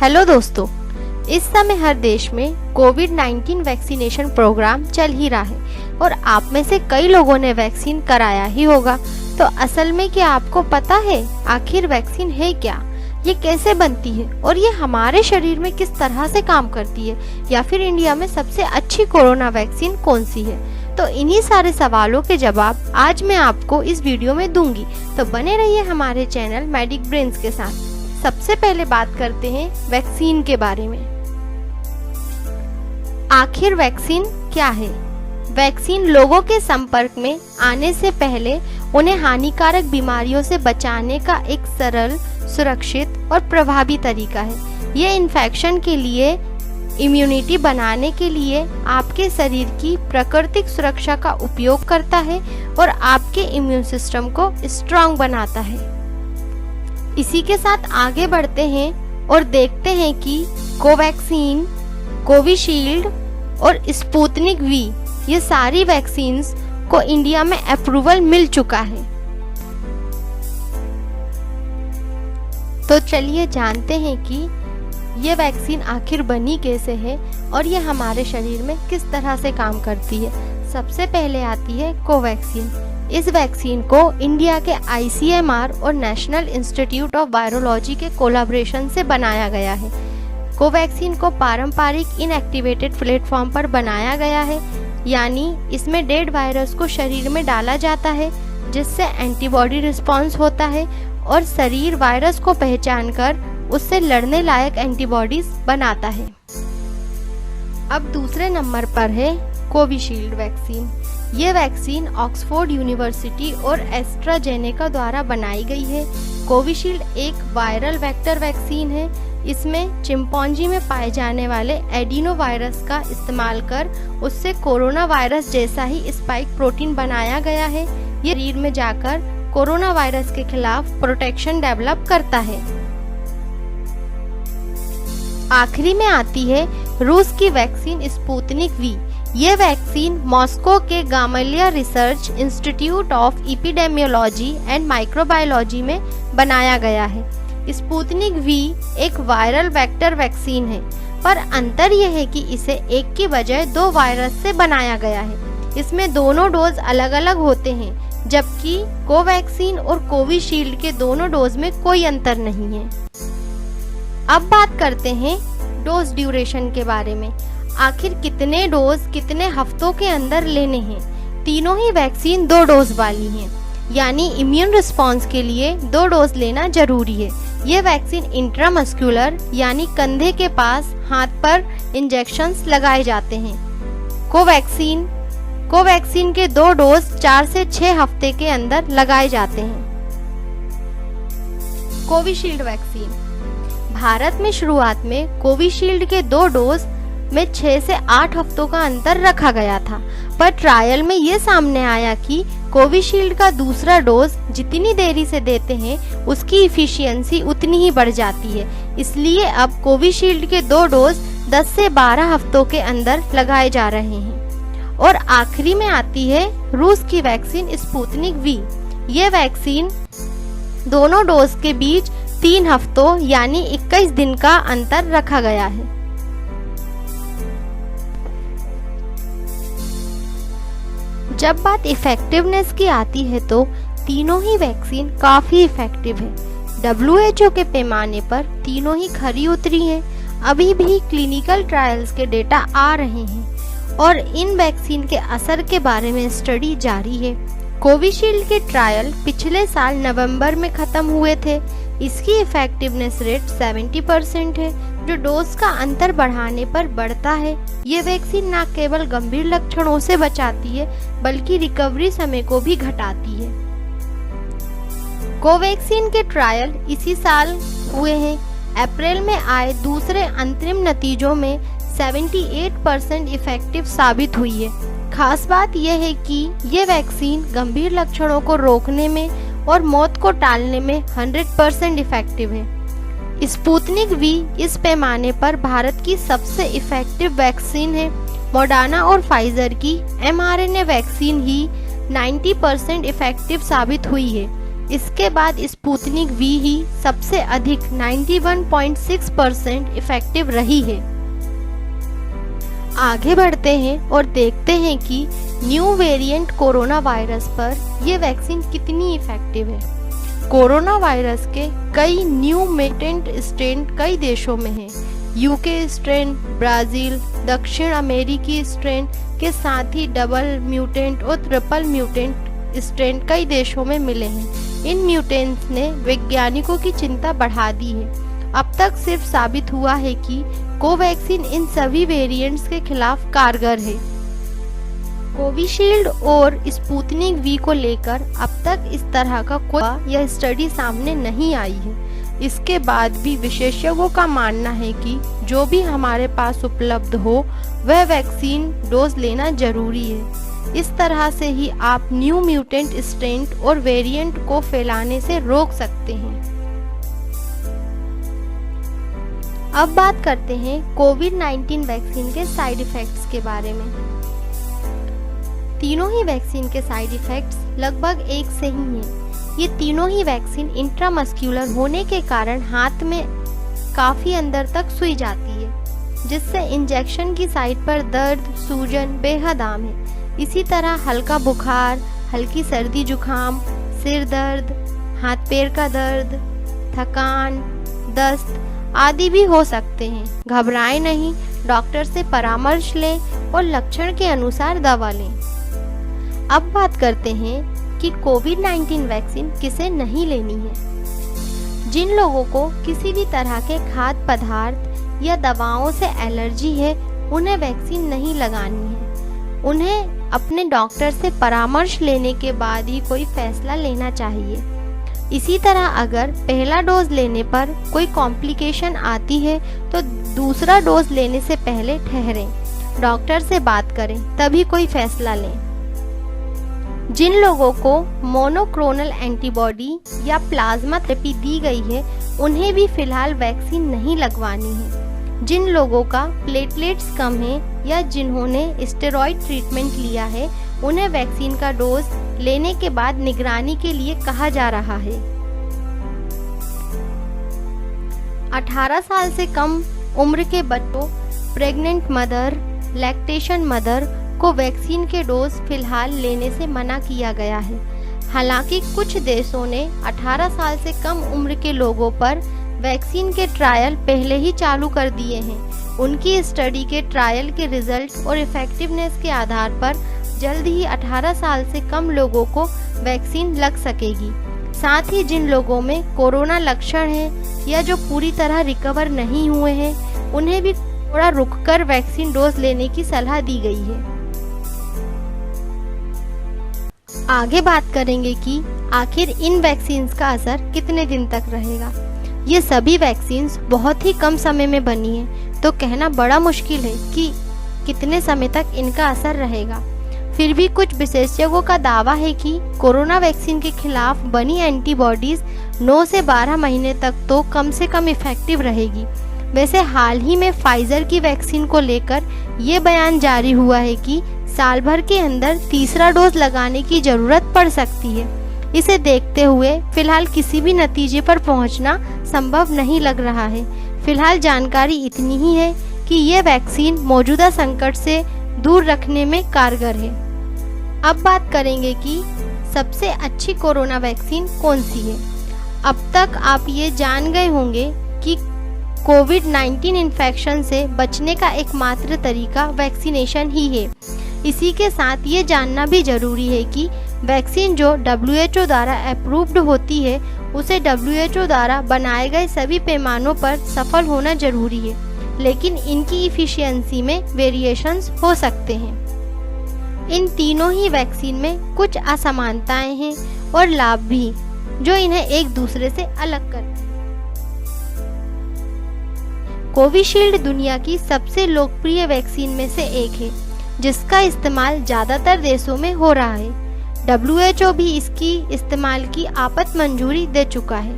Hello दोस्तों, इस समय हर देश में कोविड-19 वैक्सीनेशन प्रोग्राम चल ही रहा है और आप में से कई लोगों ने वैक्सीन कराया ही होगा। तो असल में क्या आपको पता है आखिर वैक्सीन है क्या, ये कैसे बनती है और ये हमारे शरीर में किस तरह से काम करती है, या फिर इंडिया में सबसे अच्छी कोरोना वैक्सीन कौन सी है? तो इन्हीं सारे सवालों के जवाब आज मैं आपको इस वीडियो में दूंगी। तो बने रहिए हमारे चैनल मेडिक ब्रेन्स के साथ। सबसे पहले बात करते हैं वैक्सीन के बारे में। आखिर वैक्सीन क्या है? वैक्सीन लोगों के संपर्क में आने से पहले उन्हें हानिकारक बीमारियों से बचाने का एक सरल, सुरक्षित और प्रभावी तरीका है। ये इन्फेक्शन के लिए इम्यूनिटी बनाने के लिए आपके शरीर की प्राकृतिक सुरक्षा का उपयोग करता है और आपके इम्यून सिस्टम को स्ट्रांग बनाता है। इसी के साथ आगे बढ़ते हैं और देखते हैं कि कोवैक्सीन, कोविशील्ड और स्पुतनिक वी, ये सारी वैक्सीन्स को इंडिया में अप्रूवल मिल चुका है। तो चलिए जानते हैं कि ये वैक्सीन आखिर बनी कैसे है और ये हमारे शरीर में किस तरह से काम करती है। सबसे पहले आती है कोवैक्सीन। इस वैक्सीन को इंडिया के ICMR और नेशनल इंस्टीट्यूट ऑफ वायरोलॉजी के कोलैबोरेशन से बनाया गया है। कोवैक्सीन को पारंपरिक इनएक्टिवेटेड प्लेटफॉर्म पर बनाया गया है, यानी इसमें डेड वायरस को शरीर में डाला जाता है जिससे एंटीबॉडी रिस्पॉन्स होता है और शरीर वायरस को पहचानकर उससे लड़ने लायक एंटीबॉडीज बनाता है। अब दूसरे नंबर पर है कोविशील्ड वैक्सीन। ये वैक्सीन ऑक्सफोर्ड यूनिवर्सिटी और एस्ट्राजेनेका द्वारा बनाई गई है। कोविशील्ड एक वायरल वेक्टर वैक्सीन है। इसमें चिंपैंजी में पाए जाने वाले एडिनो वायरस का इस्तेमाल कर उससे कोरोना वायरस जैसा ही स्पाइक प्रोटीन बनाया गया है। ये शरीर में जाकर कोरोना वायरस के खिलाफ प्रोटेक्शन डेवलप करता है। आखिरी में आती है रूस की वैक्सीन स्पुतनिक वी। ये वैक्सीन मॉस्को के Gamaleya research institute of epidemiology and microbiology में बनाया गया है। स्पुतनिक वी एक वायरल वेक्टर वैक्सीन है, पर अंतर यह है कि इसे एक की बजाय 2 वायरस से बनाया गया है। इसमें दोनों डोज अलग अलग होते हैं, जबकि कोवैक्सीन और कोविशील्ड के दोनों डोज में कोई अंतर नहीं है। अब बात करते हैं डोज ड्यूरेशन के बारे में। आखिर कितने डोज कितने हफ्तों के अंदर लेने हैं? तीनों ही वैक्सीन 2 डोज वाली हैं, यानी इम्यून रिस्पॉन्स के लिए 2 डोज लेना जरूरी है। ये वैक्सीन इंट्रामस्कुलर यानी कंधे के पास हाथ पर इंजेक्शंस लगाए जाते हैं। कोवैक्सीन के 2 डोज 4 से 6 हफ्ते के अंदर लगाए जाते हैं। Covishield vaccine. भारत में शुरुआत में कोविशील्ड के 2 डोज में 6 से 8 हफ्तों का अंतर रखा गया था, पर ट्रायल में ये सामने आया कि कोविशील्ड का दूसरा डोज जितनी देरी से देते हैं उसकी इफिशियंसी उतनी ही बढ़ जाती है। इसलिए अब कोविशील्ड के 2 डोज 10 से 12 हफ्तों के अंदर लगाए जा रहे हैं। और आखिरी में आती है रूस की वैक्सीन स्पुतनिक वी। ये वैक्सीन दोनों डोज के बीच 3 हफ्तों यानी 21 दिन का अंतर रखा गया है। जब बात इफेक्टिवनेस की आती है तो तीनों ही वैक्सीन काफी इफेक्टिव है। WHO के पैमाने पर तीनों ही खरी उतरी हैं। अभी भी क्लिनिकल ट्रायल्स के डेटा आ रहे हैं और इन वैक्सीन के असर के बारे में स्टडी जारी है। कोविशील्ड के ट्रायल पिछले साल नवंबर में खत्म हुए थे। इसकी इफेक्टिवनेस रेट 70% है, जो डोज का अंतर बढ़ाने पर बढ़ता है। ये वैक्सीन न केवल गंभीर लक्षणों से बचाती है, बल्कि रिकवरी समय को भी घटाती है। कोवैक्सीन के ट्रायल इसी साल हुए हैं। अप्रैल में आए दूसरे अंतरिम नतीजों में 78% इफेक्टिव साबित हुई है। खास बात यह है कि ये वैक्सीन गंभीर लक्षणों को रोकने में और मौत को टालने में 100% इफेक्टिव है। स्पुतनिक वी इस पैमाने पर भारत की सबसे इफेक्टिव वैक्सीन है। मॉडर्ना और फाइजर की mRNA वैक्सीन ही 90% इफेक्टिव साबित हुई है। इसके बाद स्पुतनिक वी ही सबसे अधिक 91.6% इफेक्टिव रही है। आगे बढ़ते हैं और देखते हैं कि न्यू वेरिएंट कोरोना वायरस पर यह वैक्सीन कितनी इफेक्टिव है। कोरोना वायरस के कई न्यू म्यूटेंट स्ट्रेन कई देशों में हैं। यूके स्ट्रेन, ब्राजील, दक्षिण अमेरिकी स्ट्रेन के साथ ही डबल म्यूटेंट और ट्रिपल म्यूटेंट स्ट्रेन कई देशों में मिले हैं। इन म्यूटेंट्स ने वैज्ञानिकों की चिंता बढ़ा दी है। अब तक सिर्फ साबित हुआ है कि कोवैक्सीन इन सभी वेरिएंट्स के खिलाफ कारगर है। कोविशील्ड और स्पुतनिक वी को लेकर अब तक इस तरह का कोई यह स्टडी सामने नहीं आई है। इसके बाद भी विशेषज्ञों का मानना है कि जो भी हमारे पास उपलब्ध हो वह वैक्सीन डोज लेना जरूरी है। इस तरह से ही आप न्यू म्यूटेंट स्ट्रेन और वेरिएंट को फैलाने से रोक सकते हैं। अब बात करते हैं कोविड-19 वैक्सीन के साइड इफेक्ट्स के बारे में। तीनों ही वैक्सीन के साइड इफेक्ट्स लगभग एक से ही हैं। ये तीनों ही वैक्सीन इंट्रामस्क्यूलर होने के कारण हाथ में काफ़ी अंदर तक सुई जाती है, जिससे इंजेक्शन की साइट पर दर्द, सूजन बेहद आम है। इसी तरह हल्का बुखार, हल्की सर्दी जुकाम, सिर दर्द, हाथ पैर का दर्द, थकान, दस्त आदि भी हो सकते हैं। घबराएं नहीं, डॉक्टर से परामर्श लें और लक्षण के अनुसार दवा लें। अब बात करते हैं कि कोविड-19 वैक्सीन किसे नहीं लेनी है। जिन लोगों को किसी भी तरह के खाद्य पदार्थ या दवाओं से एलर्जी है, उन्हें वैक्सीन नहीं लगानी है। उन्हें अपने डॉक्टर से परामर्श लेने के बाद ही कोई फैसला लेना चाहिए। इसी तरह अगर पहला डोज लेने पर कोई कॉम्प्लिकेशन आती है तो दूसरा डोज लेने से पहले ठहरें, डॉक्टर से बात करें, तभी कोई फैसला लें। जिन लोगों को मोनोक्लोनल एंटीबॉडी या प्लाज्मा थेरेपी दी गई है, उन्हें भी फिलहाल वैक्सीन नहीं लगवानी है। जिन लोगों का प्लेटलेट्स कम है या जिन्होंने स्टेरॉइड ट्रीटमेंट लिया है, उन्हें वैक्सीन का डोज लेने के बाद निगरानी के लिए कहा जा रहा है। 18 साल से कम उम्र के बच्चों, प्रेग्नेंट मदर, लैक्टेशन मदर को वैक्सीन के डोज फिलहाल लेने से मना किया गया है। हालांकि कुछ देशों ने 18 साल से कम उम्र के लोगों पर वैक्सीन के ट्रायल पहले ही चालू कर दिए हैं। उनकी स्टडी के ट्रायल के रिजल्ट और इफेक्टिवनेस के आधार पर जल्द ही 18 साल से कम लोगों को वैक्सीन लग सकेगी। साथ ही जिन लोगों में कोरोना लक्षण हैं या जो पूरी तरह रिकवर नहीं हुए हैं, उन्हें भी थोड़ा रुककर वैक्सीन डोज लेने की सलाह दी गई है। आगे बात करेंगे कि आखिर इन वैक्सीन्स का असर कितने दिन तक रहेगा। ये सभी वैक्सीन्स बहुत ही कम समय में बनी है, तो कहना बड़ा मुश्किल है कि कितने समय तक इनका असर रहेगा। फिर भी कुछ विशेषज्ञों का दावा है कि कोरोना वैक्सीन के खिलाफ बनी एंटीबॉडीज 9 से 12 महीने तक तो कम से कम इफेक्टिव रहेगी। वैसे हाल ही में फाइजर की वैक्सीन को लेकर ये बयान जारी हुआ है कि साल भर के अंदर तीसरा डोज लगाने की जरूरत पड़ सकती है। इसे देखते हुए फिलहाल किसी भी नतीजे पर पहुंचना संभव नहीं लग रहा है। फिलहाल जानकारी इतनी ही है कि ये वैक्सीन मौजूदा संकट से दूर रखने में कारगर है। अब बात करेंगे कि सबसे अच्छी कोरोना वैक्सीन कौन सी है। अब तक आप ये जान गए होंगे कि कोविड-19 इन्फेक्शन से बचने का एकमात्र तरीका वैक्सीनेशन ही है। इसी के साथ ये जानना भी जरूरी है कि वैक्सीन जो WHO द्वारा अप्रूव्ड होती है, उसे WHO द्वारा बनाए गए सभी पैमानों पर सफल होना जरूरी है, लेकिन इनकी इफिशियंसी में वेरिएशंस हो सकते हैं। इन तीनों ही वैक्सीन में कुछ असमानताएं हैं और लाभ भी, जो इन्हें एक दूसरे से अलग करते हैं। कोविशील्ड दुनिया की सबसे लोकप्रिय वैक्सीन में से एक है, जिसका इस्तेमाल ज़्यादातर देशों में हो रहा है। WHO भी इसकी इस्तेमाल की आपात मंजूरी दे चुका है।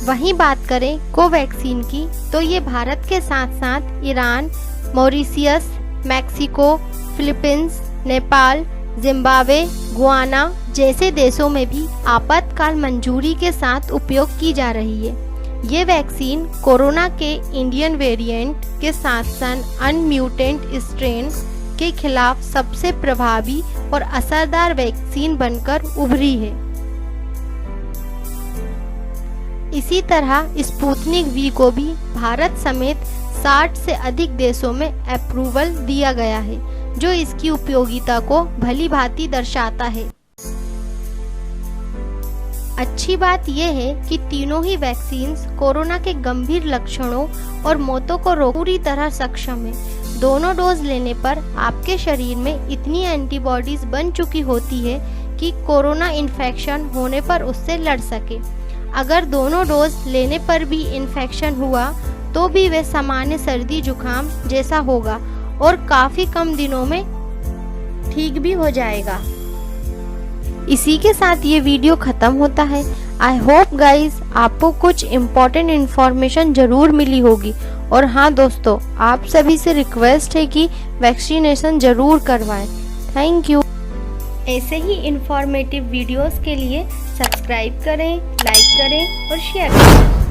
वहीं बात करें कोवैक्सीन की, तो ये भारत के साथ साथ Iran, Mauritius, Mexico, Philippines, Nepal, Zimbabwe, Guyana जैसे देशों में भी आपातकाल मंजूरी के साथ उपयोग की जा रही है। ये वैक्सीन कोरोना के इंडियन वेरिएंट के साथ साथ अनम्यूटेंट स्ट्रेन के खिलाफ सबसे प्रभावी और असरदार वैक्सीन बनकर उभरी है। इसी तरह स्पुतनिक वी को भी भारत समेत 60 से अधिक देशों में अप्रूवल दिया गया है, जो इसकी उपयोगिता को भली भांति दर्शाता है। अच्छी बात यह है कि तीनों ही वैक्सीन्स कोरोना के गंभीर लक्षणों और मौतों को रोकने पूरी तरह सक्षम है। दोनों डोज लेने पर आपके शरीर में इतनी एंटीबॉडीज बन चुकी होती है कि कोरोना इन्फेक्शन होने पर उससे लड़ सके। अगर दोनों डोज लेने पर भी इन्फेक्शन हुआ तो भी वह सामान्य सर्दी जुकाम जैसा होगा और काफ़ी कम दिनों में ठीक भी हो जाएगा। इसी के साथ ये वीडियो ख़त्म होता है। आई होप गाइज आपको कुछ इम्पोर्टेंट इन्फॉर्मेशन ज़रूर मिली होगी। और हाँ दोस्तों, आप सभी से रिक्वेस्ट है कि वैक्सीनेशन ज़रूर करवाएं। Thank you. ऐसे ही इंफॉर्मेटिव वीडियोस के लिए सब्सक्राइब करें, लाइक करें और शेयर करें।